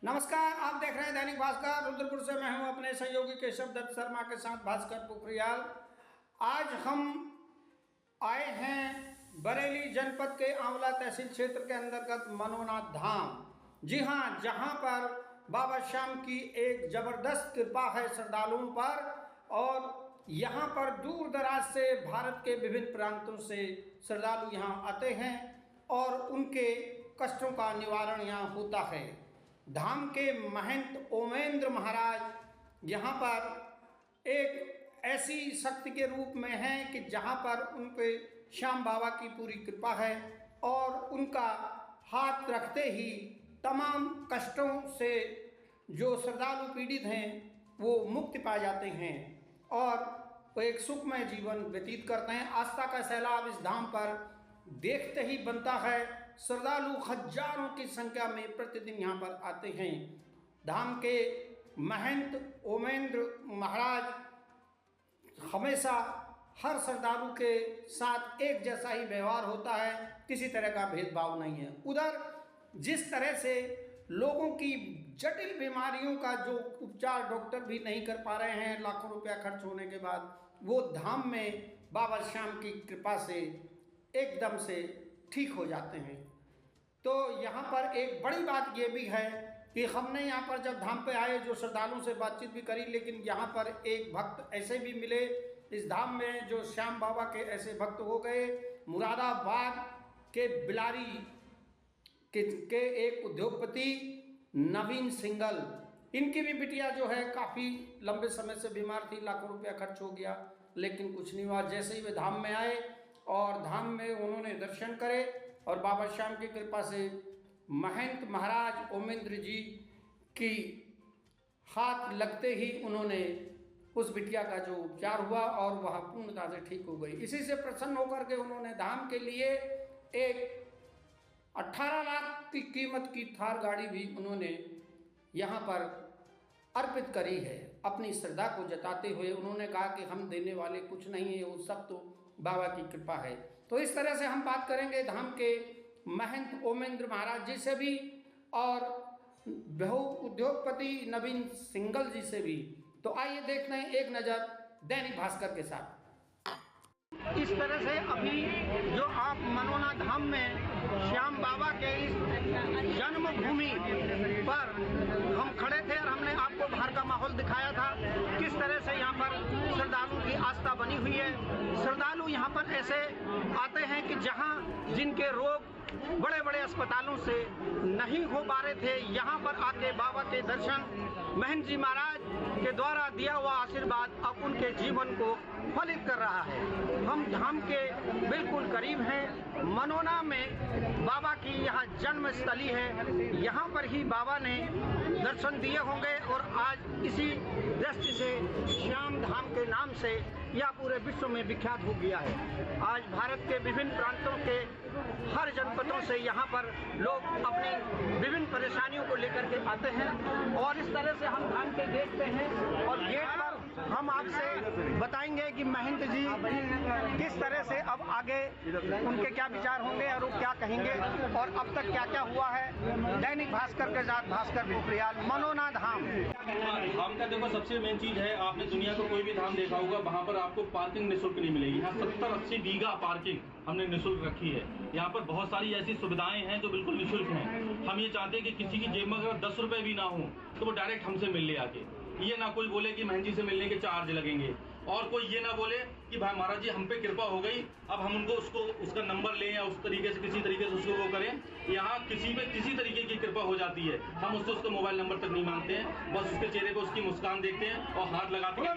नमस्कार, आप देख रहे हैं दैनिक भास्कर। रुद्रपुर से मैं हूं अपने सहयोगी केशव दत्त शर्मा के साथ भास्कर पोखरियाल। आज हम आए हैं बरेली जनपद के आंवला तहसील क्षेत्र के अंतर्गत मनोनाथ धाम। जी हां, जहां पर बाबा श्याम की एक जबरदस्त कृपा है श्रद्धालुओं पर, और यहां पर दूर दराज से भारत के विभिन्न प्रांतों से श्रद्धालु यहां आते हैं और उनके कष्टों का निवारण यहां होता है। धाम के महंत ओमेंद्र महाराज यहाँ पर एक ऐसी शक्ति के रूप में हैं कि जहाँ पर उन पे श्याम बाबा की पूरी कृपा है और उनका हाथ रखते ही तमाम कष्टों से जो श्रद्धालु पीड़ित हैं वो मुक्ति पा जाते हैं और वो एक सुखमय जीवन व्यतीत करते हैं। आस्था का सैलाब इस धाम पर देखते ही बनता है। श्रद्धालु हजारों की संख्या में प्रतिदिन यहाँ पर आते हैं। धाम के महंत ओमेंद्र महाराज हमेशा हर श्रद्धालु के साथ एक जैसा ही व्यवहार होता है, किसी तरह का भेदभाव नहीं है। उधर जिस तरह से लोगों की जटिल बीमारियों का जो उपचार डॉक्टर भी नहीं कर पा रहे हैं लाखों रुपया खर्च होने के बाद, वो धाम में बाबा श्याम की कृपा से एकदम से ठीक हो जाते हैं। तो यहाँ पर एक बड़ी बात ये भी है कि हमने यहाँ पर जब धाम पे आए जो श्रद्धालुओं से बातचीत भी करी, लेकिन यहाँ पर एक भक्त ऐसे भी मिले इस धाम में जो श्याम बाबा के ऐसे भक्त हो गए। मुरादाबाद के बिलारी के एक उद्योगपति नवीन सिंगल, इनकी भी बिटिया जो है काफ़ी लंबे समय से बीमार थी, लाखों रुपया खर्च हो गया लेकिन कुछ नहीं हुआ। जैसे ही वे धाम में आए और धाम में उन्होंने दर्शन करे और बाबा श्याम की कृपा से महंत महाराज ओमेंद्र जी की हाथ लगते ही उन्होंने उस बिटिया का जो उपचार हुआ और वह पूर्णतः से ठीक हो गई। इसी से प्रसन्न होकर के उन्होंने धाम के लिए एक 18 लाख की कीमत की थार गाड़ी भी उन्होंने यहाँ पर अर्पित करी है। अपनी श्रद्धा को जताते हुए उन्होंने कहा कि हम देने वाले कुछ नहीं है, वो सब तो बाबा की कृपा है। तो इस तरह से हम बात करेंगे धाम के महंत ओमेंद्र महाराज जी से भी और बहु उद्योगपति नवीन सिंगल जी से भी। तो आइए देखते हैं एक नज़र दैनिक भास्कर के साथ। इस तरह से अभी जो आप मनोनाथ धाम में श्याम बाबा के इस जन्मभूमि पर हम खड़े थे और हमने आपको बाहर का माहौल दिखाया था, किस तरह से यहाँ पर श्रद्धालु की आस्था बनी हुई है। श्रद्धालु यहाँ पर ऐसे आते हैं कि जहाँ जिनके रोग बड़े बड़े अस्पतालों से नहीं हो पा रहे थे, यहाँ पर आके बाबा के दर्शन महंत जी महाराज के द्वारा दिया हुआ आशीर्वाद अब उनके जीवन को फलित कर रहा है। हम धाम के बिल्कुल करीब हैं। मनोना में बाबा की यहाँ जन्म स्थली है, यहाँ पर ही बाबा ने दर्शन दिए होंगे और आज इसी दृष्टि से श्याम धाम के नाम से यह पूरे विश्व में विख्यात हो गया है। आज भारत के विभिन्न प्रांतों के हर जनपदों से यहाँ पर लोग अपनी विभिन्न परेशानियों को लेकर के आते हैं और इस तरह से हम धाम के गेट पे हैं और गेट पर हम आपसे बताएंगे कि महंत जी किस तरह से अब आगे उनके क्या विचार होंगे और वो क्या कहेंगे और अब तक क्या क्या हुआ है। दैनिक भास्कर के साथ भास्कर पोखरियाल, मनोनाथ धाम। धाम का देखो सबसे मेन चीज है, आपने दुनिया का कोई भी धाम देखा होगा, वहाँ पर आपको पार्किंग निःशुल्क नहीं मिलेगी। यहाँ 70-80 बीघा पार्किंग हमने निःशुल्क रखी है। यहाँ पर बहुत सारी ऐसी सुविधाएं हैं जो बिल्कुल निःशुल्क हैं। हम ये चाहते हैं कि किसी की जेब में अगर 10 रुपए भी ना हो तो वो डायरेक्ट हमसे मिल ले आके। ये ना कोई बोले कि महंत जी से मिलने के चार्ज लगेंगे और कोई ये ना बोले कि भाई महाराज जी हम पे कृपा हो गई, अब हम उनको उसका नंबर लें या उस तरीके से किसी तरीके से उसको वो करें। यहाँ किसी पे किसी तरीके की कृपा हो जाती है, हम उससे उसका मोबाइल नंबर तक नहीं मांगते हैं, बस उसके चेहरे पे उसकी मुस्कान देखते हैं और हाथ लगाते हैं।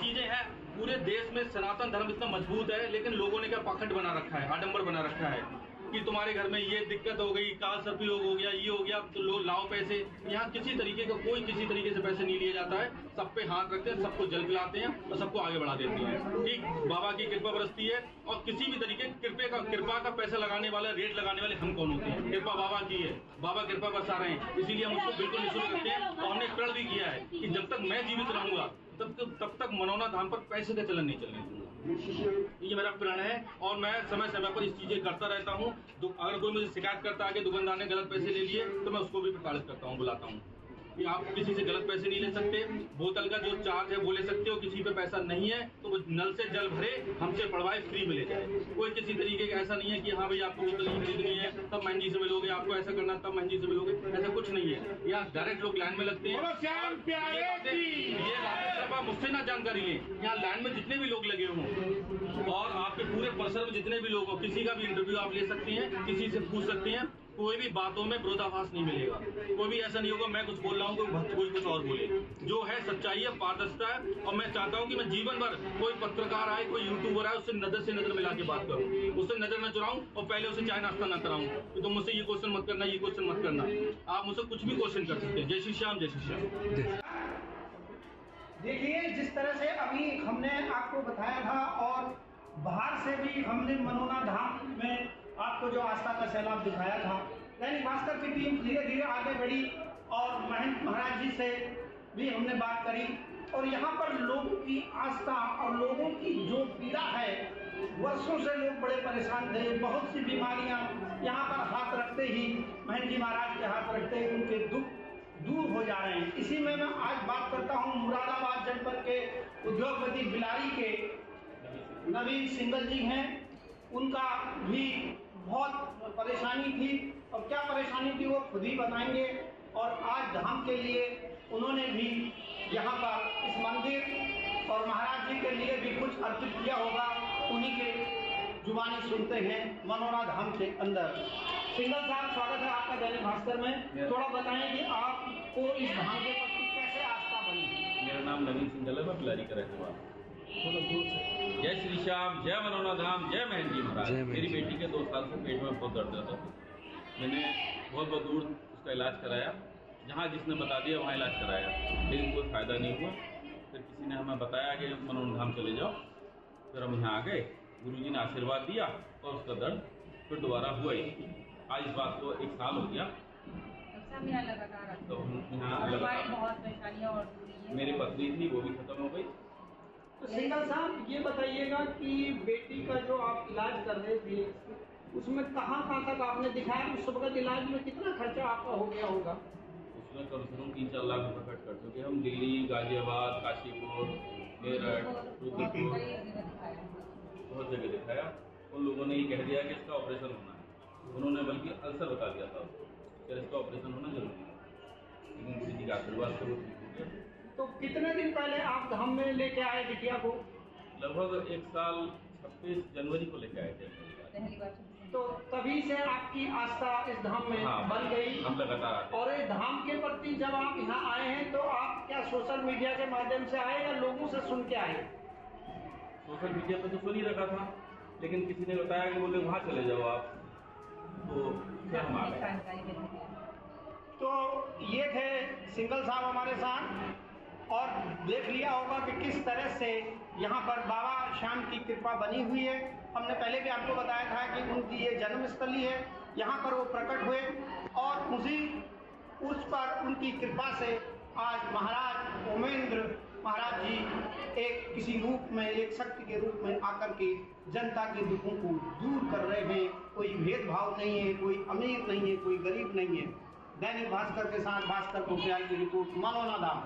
चीजें हैं पूरे देश में सनातन धर्म इतना मजबूत है, लेकिन लोगों ने क्या पाखंड बना रखा है, आडंबर बना रखा है कि तुम्हारे घर में ये दिक्कत हो गई, काल सर्पयोग हो गया, ये हो गया तो लो लाओ पैसे। यहाँ किसी तरीके का कोई किसी तरीके से पैसे नहीं लिए जाता है, सब पे हाथ रखते हैं, सबको जल पिलाते हैं और सबको आगे बढ़ा देते हैं। ठीक बाबा की कृपा बरसती है और किसी भी तरीके कृपा का पैसा लगाने वाला, रेट लगाने वाले हम कौन होते हैं? कृपा बाबा की है, बाबा कृपा बरसा रहे हैं, इसीलिए हम उसको बिल्कुल निःशुल्क रखते हैं। और हमने प्रण भी किया है कि जब तक मैं जीवित रहूंगा तब तक मनोना धाम पर पैसे का चलन नहीं चलने दूंगा। ये मेरा प्रण है और मैं समय समय पर इस चीजें करता रहता हूँ। अगर कोई मुझे शिकायत करता है कि दुकानदार ने गलत पैसे ले लिए तो मैं उसको भी प्रताड़ित करता हूँ, बुलाता हूँ कि आप किसी से गलत पैसे नहीं ले सकते, बोतल का जो चार्ज है वो ले सकते हो, किसी पे पैसा नहीं है तो वो नल से जल भरे हमसे पड़वाए, फ्री में ले जाए। कोई किसी तरीके का ऐसा नहीं है कि हाँ भाई आपको बोतल नहीं खरीदनी है तब महंगी से मिलोगे, आपको ऐसा करना तब महंगी से मिलोगे, ऐसा कुछ नहीं है। यहाँ डायरेक्ट लोग लाइन में लगते हैं। ये बातें सिर्फ आप मुझसे ना जानकारी लें, यहाँ लाइन में जितने भी लोग लगे हों और आपके पूरे परिसर में जितने भी लोग हो, किसी का भी इंटरव्यू आप ले सकते हैं, किसी से पूछ सकते हैं। कोई भी बातों में विरोधाभास नहीं मिलेगा, कोई भी ऐसा नहीं होगा मैं कुछ बोल रहा हूँ कोई कुछ और बोले। जो है सच्चाई है, पारदर्शिता है और मैं चाहता हूँ कि मैं जीवन भर कोई पत्रकार आए, कोई यूट्यूबर आए, उससे नजर से नजर मिला के बात करूँ, उससे नजर न चुराऊं और पहले उसे चाय नाश्ता न कराऊं कि तुम मुझसे ये क्वेश्चन मत करना, ये क्वेश्चन मत करना। आप मुझसे कुछ भी क्वेश्चन कर सकते हैं। जय श्री श्याम, जय श्री श्याम। देखिए जिस तरह से अभी हमने आपको बताया था और बाहर से भी हमने मनोना धाम में आपको जो आस्था का सैलाब दिखाया था, दैनिक भास्कर की टीम धीरे धीरे आगे बढ़ी और महंत महाराज जी से भी हमने बात करी और यहाँ पर लोगों की आस्था और लोगों की जो पीड़ा है, वर्षों से लोग बड़े परेशान थे, बहुत सी बीमारियाँ यहाँ पर हाथ रखते ही महंत जी महाराज के हाथ रखते ही उनके दुख दूर हो जा रहे हैं। इसी में मैं आज बात करता हूँ मुरादाबाद जनपद के उद्योगपति बिलारी के नवीन सिंगल जी हैं, उनका भी बहुत परेशानी थी और क्या परेशानी थी वो खुद ही बताएंगे और आज धाम के लिए उन्होंने भी यहाँ पर इस मंदिर और महाराज जी के लिए भी कुछ अर्पित किया होगा, उन्हीं के जुबानी सुनते हैं मनोरा धाम के अंदर। सिंगल साहब, स्वागत है आपका दैनिक भास्कर में। थोड़ा बताएं कि आपको इस धाम के प्रति कैसे आस्था बनी। मेरा नाम नवीन सिंगल है, मैं बिलारी का रहने वाला हूँ। जय श्री श्याम, जय मनोना धाम, जय महंत जी महाराज। मेरी बेटी के 2 साल से पेट में बहुत दर्द रहता था। मैंने बहुत दूर उसका इलाज कराया, जहाँ जिसने बता दिया वहाँ इलाज कराया, लेकिन कोई फ़ायदा नहीं हुआ। फिर किसी ने हमें बताया कि मनोना धाम चले जाओ। फिर हम यहाँ आ गए, गुरुजी ने आशीर्वाद दिया और उसका दर्द फिर दोबारा हुआ ही। आज इस बात को 1 साल हो गया। तो यहाँ मेरी पत्नी थी वो भी खत्म हो गई। तो सिंगल साहब ये बताइएगा कि बेटी का जो आप इलाज कर रहे थे उसमें कहाँ तक आपने दिखाया, उस वक्त इलाज में कितना खर्चा आपका हो गया होगा? उसमें कम से कम 3-4 लाख रुपये खर्च कर चुके हम। दिल्ली, गाजियाबाद, काशीपुर, मेरठ, रुद्रपुर, बहुत जगह दिखाया। उन लोगों ने ये कह दिया कि इसका ऑपरेशन होना है। उन्होंने बल्कि अल्सर बता दिया था, फिर इसका ऑपरेशन होना जरूरी है, लेकिन गुरु जी का आशीर्वाद से वो ठीक हो गया। तो कितने दिन पहले आप धाम में लेके आए बिटिया को? लगभग 1 साल 26 जनवरी को लेके आए थे। तो तभी से आपकी आस्था इस धाम में बन गई। हम लगातार आते। और इस धाम के प्रति जब आप यहाँ आए हैं तो आप क्या सोशल मीडिया के माध्यम से आए या लोगों से सुन के आए? सोशल मीडिया पे तो सुन ही रखा था, लेकिन किसी ने बताया कि बोले वहाँ चले जाओ आप, तो फिर हम आ गए। तो ये थे सिंगल साहब हमारे साथ और देख लिया होगा कि किस तरह से यहाँ पर बाबा श्याम की कृपा बनी हुई है। हमने पहले भी आपको बताया था कि उनकी ये जन्मस्थली है, यहाँ पर वो प्रकट हुए और उस पर उनकी कृपा से आज महाराज ओमेंद्र महाराज जी एक किसी रूप में, एक शक्ति के रूप में आकर के जनता के दुखों को दूर कर रहे हैं। कोई भेदभाव नहीं है, कोई अमीर नहीं है, कोई गरीब नहीं है। दैनिक भास्कर के साथ भास्कर पोखरियाल की रिपोर्ट, मनोना धाम।